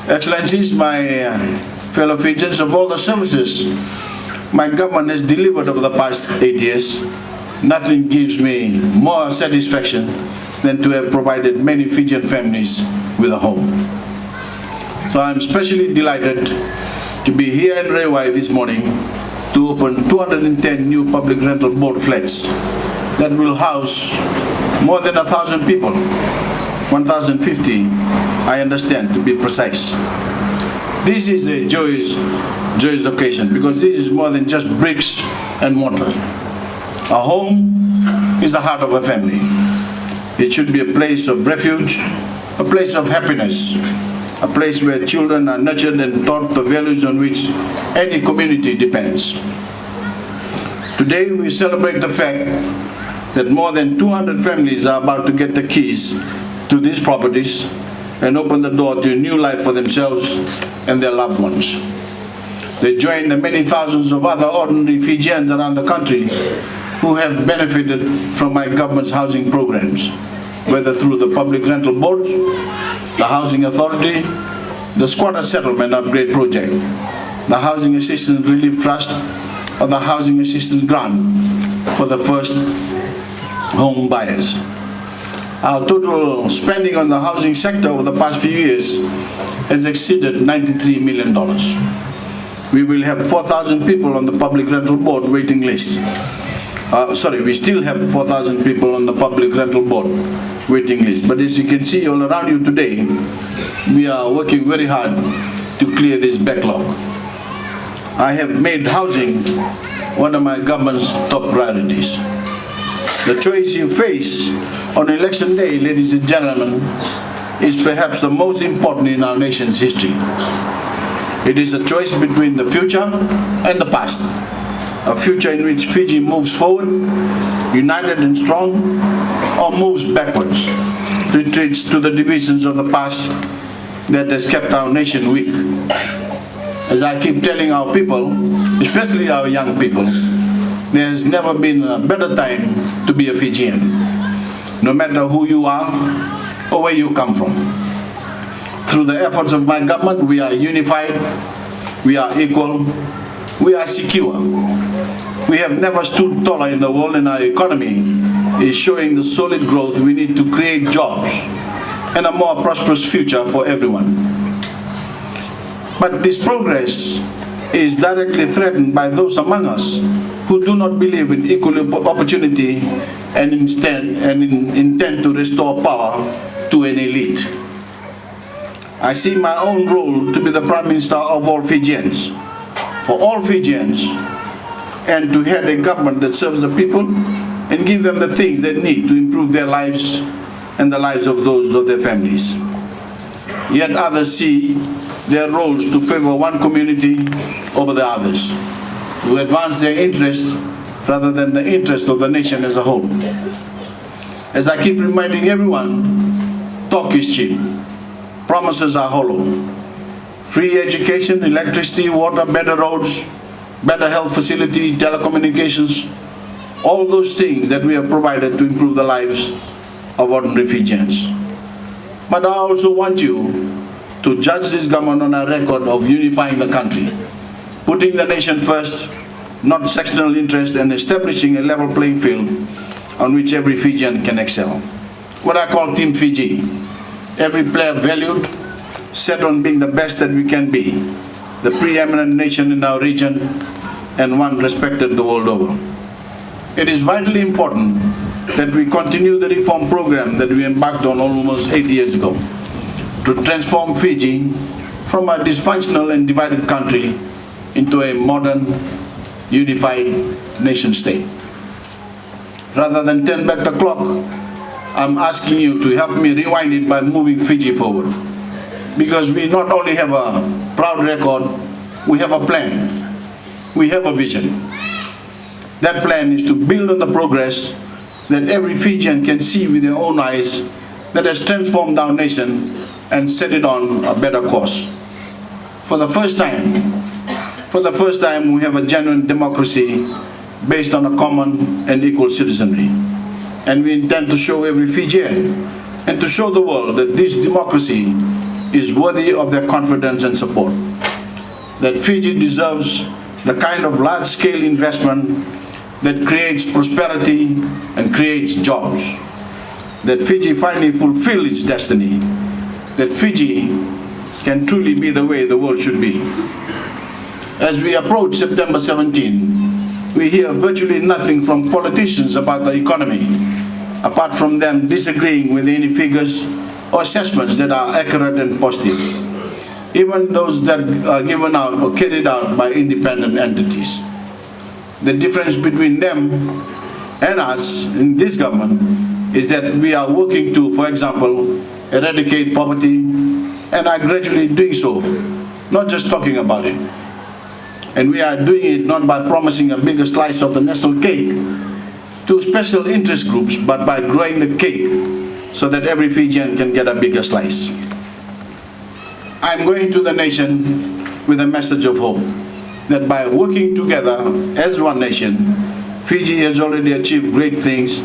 Excellencies, my fellow Fijians, of all the services my government has delivered over the past 8 years, nothing gives me more satisfaction than to have provided many Fijian families with a home. So I'm especially delighted to be here in Raiwai this morning to open 210 new public rental board flats that will house more than 1,000 people, 1,050, I understand, to be precise. This is a joyous occasion because this is more than just bricks and mortar. A home is the heart of a family. It should be a place of refuge, a place of happiness, a place where children are nurtured and taught the values on which any community depends. Today we celebrate the fact that more than 200 families are about to get the keys to these properties and open the door to a new life for themselves and their loved ones. They join the many thousands of other ordinary Fijians around the country who have benefited from my government's housing programs, whether through the public rental boards, the Housing Authority, the Squatter Settlement Upgrade Project, the Housing Assistance Relief Trust, or the Housing Assistance Grant for the first home buyers. Our total spending on the housing sector over the past few years has exceeded $93 million. We will have 4,000 people on the public rental board waiting list. We still have 4,000 people on the public rental board waiting list. But as you can see all around you today, we are working very hard to clear this backlog. I have made housing one of my government's top priorities. The choice you face on election day, ladies and gentlemen, is perhaps the most important in our nation's history. It is a choice between the future and the past. A future in which Fiji moves forward, united and strong, or moves backwards, retreats to the divisions of the past that has kept our nation weak. As I keep telling our people, especially our young people, there has never been a better time to be a Fijian, no matter who you are or where you come from. Through the efforts of my government, we are unified, we are equal, we are secure. We have never stood taller in the world, and our economy is showing the solid growth we need to create jobs and a more prosperous future for everyone. But this progress is directly threatened by those among us who do not believe in equal opportunity and intend to restore power to an elite. I see my own role to be the Prime Minister of all Fijians, for all Fijians, and to head a government that serves the people and give them the things they need to improve their lives and the lives of those of their families. Yet others see their roles to favor one community over the others, to advance their interests rather than the interest of the nation as a whole. As I keep reminding everyone, talk is cheap, promises are hollow. Free education, electricity, water, better roads, better health facility, telecommunications, all those things that we have provided to improve the lives of ordinary Fijians. But I also want you to judge this government on a record of unifying the country, putting the nation first, not sectional interest, and establishing a level playing field on which every Fijian can excel. What I call Team Fiji. Every player valued, set on being the best that we can be, the preeminent nation in our region, and one respected the world over. It is vitally important that we continue the reform program that we embarked on almost 8 years ago to transform Fiji from a dysfunctional and divided country into a modern, unified nation state. Rather than turn back the clock, I'm asking you to help me rewind it by moving Fiji forward. Because we not only have a proud record, we have a plan, we have a vision. That plan is to build on the progress that every Fijian can see with their own eyes that has transformed our nation and set it on a better course. For the first time, we have a genuine democracy based on a common and equal citizenry. And we intend to show every Fijian and to show the world that this democracy is worthy of their confidence and support. That Fiji deserves the kind of large-scale investment that creates prosperity and creates jobs. That Fiji finally fulfill its destiny. That Fiji can truly be the way the world should be. As we approach September 17, we hear virtually nothing from politicians about the economy, apart from them disagreeing with any figures or assessments that are accurate and positive, even those that are given out or carried out by independent entities. The difference between them and us in this government is that we are working to, for example, eradicate poverty, and are gradually doing so, not just talking about it. And we are doing it not by promising a bigger slice of the national cake to special interest groups, but by growing the cake so that every Fijian can get a bigger slice. I'm going to the nation with a message of hope, that by working together as one nation, Fiji has already achieved great things,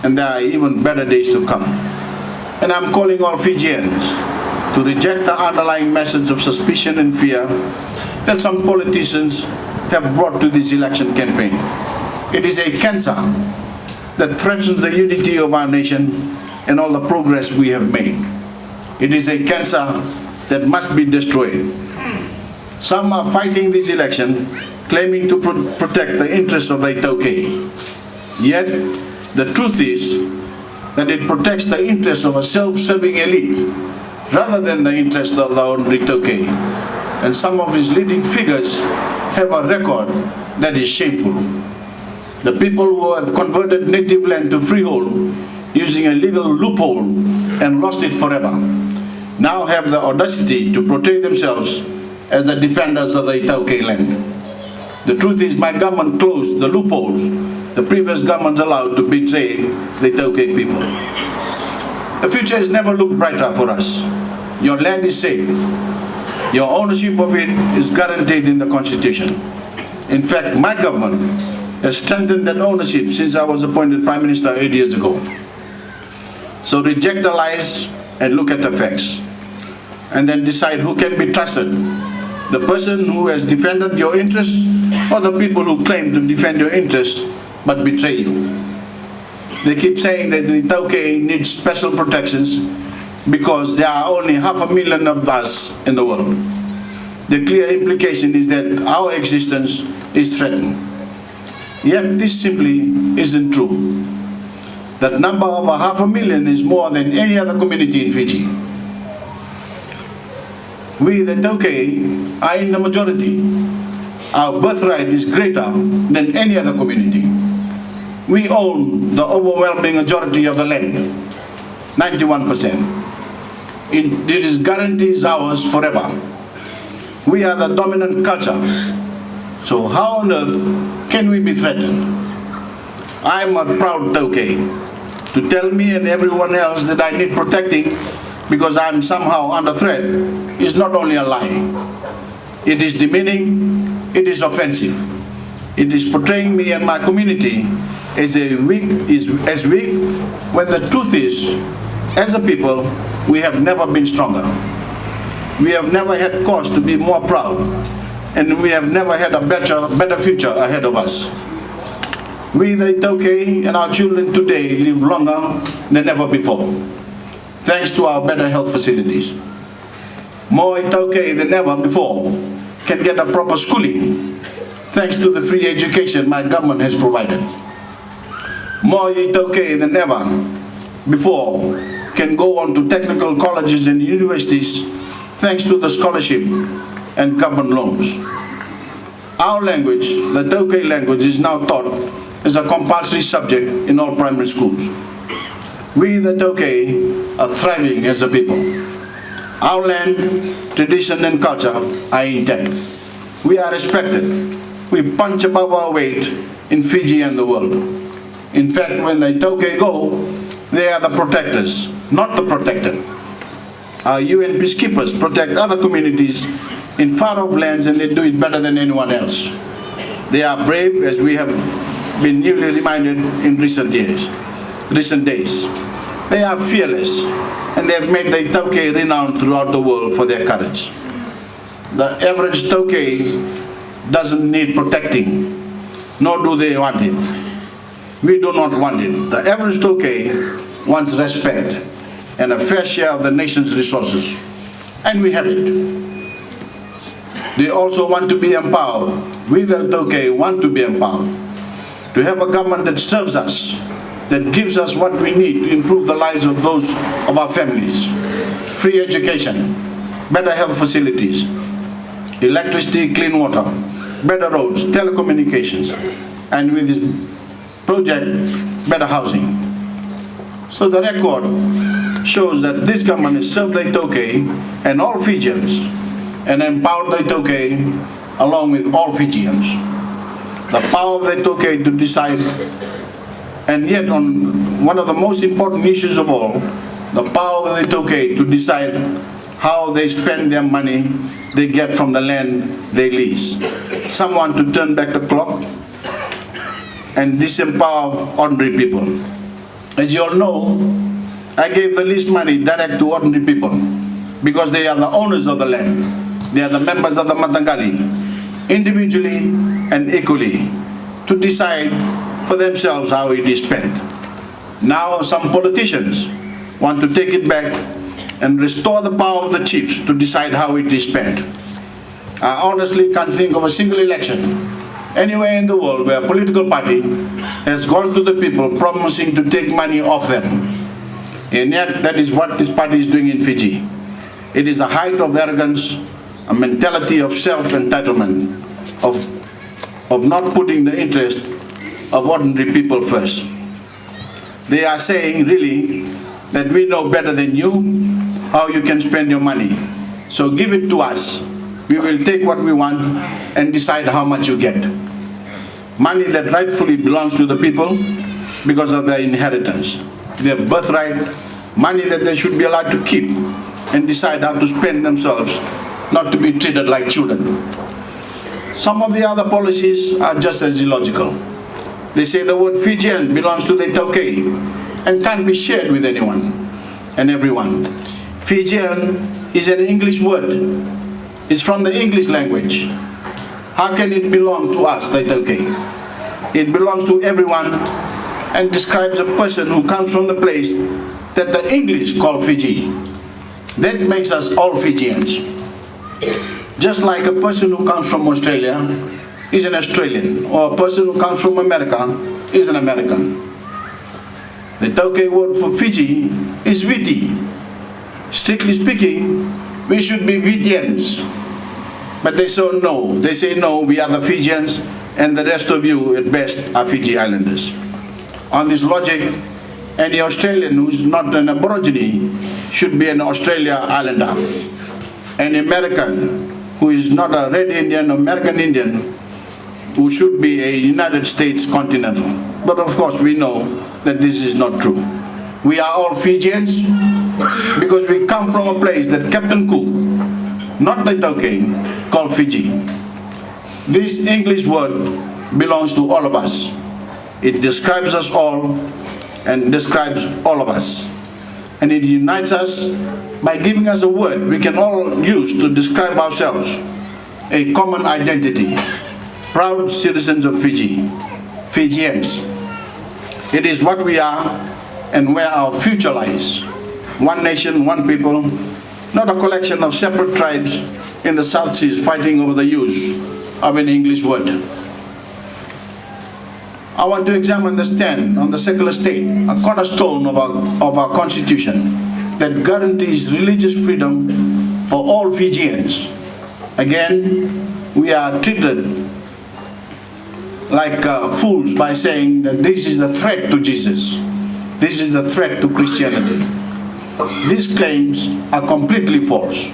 and there are even better days to come. And I'm calling all Fijians to reject the underlying message of suspicion and fear that some politicians have brought to this election campaign. It is a cancer that threatens the unity of our nation and all the progress we have made. It is a cancer that must be destroyed. Some are fighting this election, claiming to protect the interests of the Voreqe. Yet, the truth is that it protects the interests of a self-serving elite rather than the interests of the ordinary Voreqe. And some of his leading figures have a record that is shameful. The people who have converted native land to freehold using a legal loophole and lost it forever now have the audacity to portray themselves as the defenders of the Voreqe land. The truth is, my government closed the loopholes the previous governments allowed to betray the Voreqe people. The future has never looked brighter for us. Your land is safe. Your ownership of it is guaranteed in the Constitution. In fact, my government has strengthened that ownership since I was appointed Prime Minister 8 years ago. So reject the lies and look at the facts, and then decide who can be trusted. The person who has defended your interests, or the people who claim to defend your interests but betray you. They keep saying that the Voreqe needs special protections because there are only 500,000 of us in the world. The clear implication is that our existence is threatened. Yet this simply isn't true. That number of 500,000 is more than any other community in Fiji. We, the Voreqe, are in the majority. Our birthright is greater than any other community. We own the overwhelming majority of the land, 91%. It is guarantees ours forever. We are the dominant culture. So how on earth can we be threatened? I am a proud Voreqe. To tell me and everyone else that I need protecting because I am somehow under threat is not only a lie. It is demeaning, it is offensive. It is portraying me and my community as weak when the truth is, as a people, we have never been stronger. We have never had cause to be more proud, and we have never had a better future ahead of us. We, the Voreqe, and our children today live longer than ever before, thanks to our better health facilities. More Voreqe than ever before can get a proper schooling, thanks to the free education my government has provided. More Voreqe than ever before can go on to technical colleges and universities, thanks to the scholarship and government loans. Our language, the Voreqe language, is now taught as a compulsory subject in all primary schools. We, the Voreqe, are thriving as a people. Our land, tradition and culture are intact. We are respected. We punch above our weight in Fiji and the world. In fact, when the Voreqe go, they are the protectors, not the protected. Our UN peacekeepers protect other communities in far-off lands, and they do it better than anyone else. They are brave, as we have been newly reminded in recent days. They are fearless, and they have made the Voreqe renowned throughout the world for their courage. The average Voreqe doesn't need protecting, nor do they want it. We do not want it. The average Voreqe wants respect and a fair share of the nation's resources, and we have it. They also want to be empowered. We the Voreqe want to be empowered, to have a government that serves us, that gives us what we need to improve the lives of those of our families. Free education, better health facilities, electricity, clean water, better roads, telecommunications, and with this project, better housing. So the record shows that this government has served the Voreqe and all Fijians, and empowered the Voreqe along with all Fijians. The power of the Voreqe to decide, and yet on one of the most important issues of all, the power of the Voreqe to decide how they spend their money they get from the land they lease. Some want to turn back the clock and disempower ordinary people. As you all know, I gave the lease money direct to ordinary people because they are the owners of the land. They are the members of the Matangali, individually and equally, to decide for themselves how it is spent. Now some politicians want to take it back and restore the power of the chiefs to decide how it is spent. I honestly can't think of a single election anywhere in the world where a political party has gone to the people promising to take money off them. And yet that is what this party is doing in Fiji. It is a height of arrogance, a mentality of self-entitlement, of not putting the interest of ordinary people first. They are saying really that we know better than you how you can spend your money. So give it to us. We will take what we want and decide how much you get. Money that rightfully belongs to the people because of their inheritance, their birthright, money that they should be allowed to keep and decide how to spend themselves, not to be treated like children. Some of the other policies are just as illogical. They say the word Fijian belongs to the Voreqe and can't be shared with anyone and everyone. Fijian is an English word. It's from the English language. How can it belong to us, the Voreqe? It belongs to everyone and describes a person who comes from the place that the English call Fiji. That makes us all Fijians. Just like a person who comes from Australia is an Australian, or a person who comes from America is an American. The Voreqe word for Fiji is Viti. Strictly speaking, we should be Fijians. But they say no. They say no, we are the Fijians, and the rest of you at best are Fiji Islanders. On this logic, any Australian who is not an Aborigine should be an Australia Islander. An American who is not a Red Indian or American Indian who should be a United States continental. But of course we know that this is not true. We are all Fijians because we come from a place that Captain Cook, not the Voreqe, called Fiji. This English word belongs to all of us. It describes us all and describes all of us. And it unites us by giving us a word we can all use to describe ourselves, a common identity, proud citizens of Fiji, Fijians. It is what we are and where our future lies. One nation, one people, not a collection of separate tribes in the South Seas fighting over the use of an English word. I want to examine the stand on the secular state, a cornerstone of our constitution that guarantees religious freedom for all Fijians. Again, we are treated like fools by saying that this is the threat to Jesus. This is the threat to Christianity. These claims are completely false.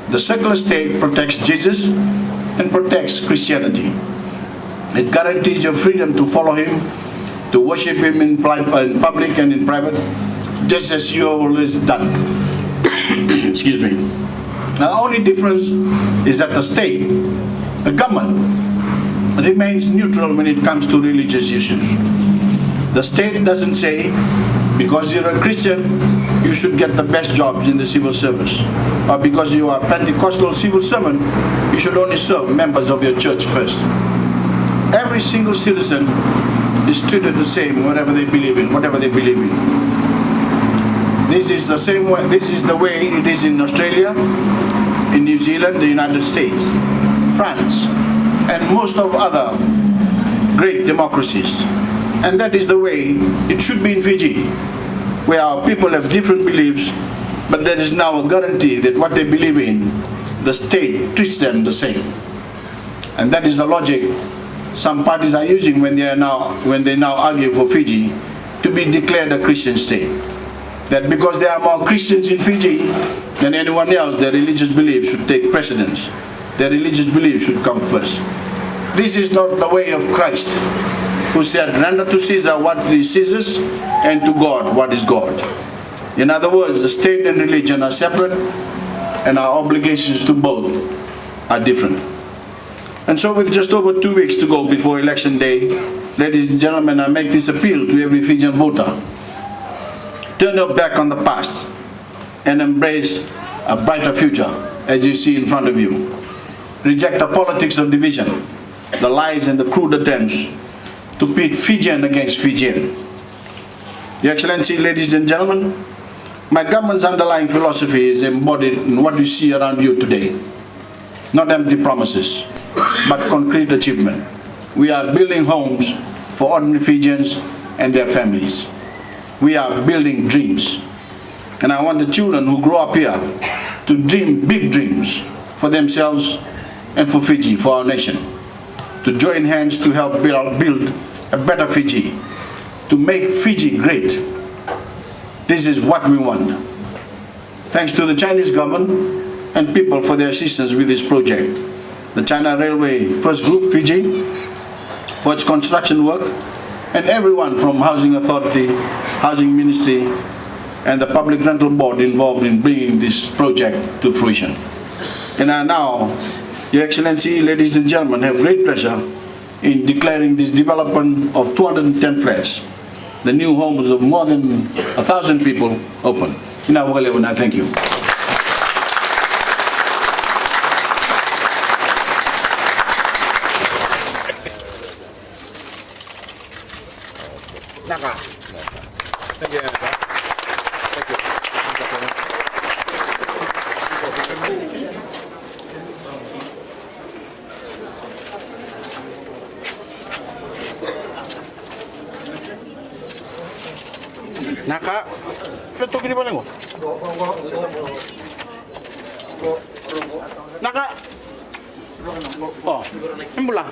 The secular state protects Jesus and protects Christianity. It guarantees your freedom to follow him, to worship him in public and in private, just as you have always done. Excuse me. The only difference is that the state, the government, remains neutral when it comes to religious issues. The state doesn't say because you're a Christian, you should get the best jobs in the civil service. Or because you are a Pentecostal civil servant, you should only serve members of your church first. Every single citizen is treated the same, whatever they believe in. This is the same way. This is the way it is in Australia, in New Zealand, the United States, France, and most of other great democracies. And that is the way it should be in Fiji, where our people have different beliefs, but there is now a guarantee that what they believe in, the state treats them the same. And that is the logic some parties are using when they now argue for Fiji to be declared a Christian state. That because there are more Christians in Fiji than anyone else, their religious beliefs should take precedence. Their religious beliefs should come first. This is not the way of Christ, who said, render to Caesar what is Caesar's, and to God what is God. In other words, the state and religion are separate, and our obligations to both are different. And so with just over 2 weeks to go before election day, ladies and gentlemen, I make this appeal to every Fijian voter. Turn your back on the past and embrace a brighter future as you see in front of you. Reject the politics of division, the lies and the crude attempts to pit Fijian against Fijian. Your Excellency, ladies and gentlemen, my government's underlying philosophy is embodied in what you see around you today. Not empty promises, but concrete achievement. We are building homes for ordinary Fijians and their families. We are building dreams. And I want the children who grow up here to dream big dreams for themselves and for Fiji, for our nation. To join hands to help build a better Fiji, to make Fiji great. This is what we want. Thanks to the Chinese government and people for their assistance with this project. The China Railway First Group, Fiji, for its construction work, and everyone from Housing Authority, Housing Ministry, and the Public Rental Board involved in bringing this project to fruition. And I now, Your Excellency, ladies and gentlemen, have great pleasure in declaring this development of 210 flats, the new homes of more than 1,000 people, open. In our way, I thank you. Naka. Thank you, Naka. Thank you. Naka. Ito gini pa mo? Naka. Oh, embula.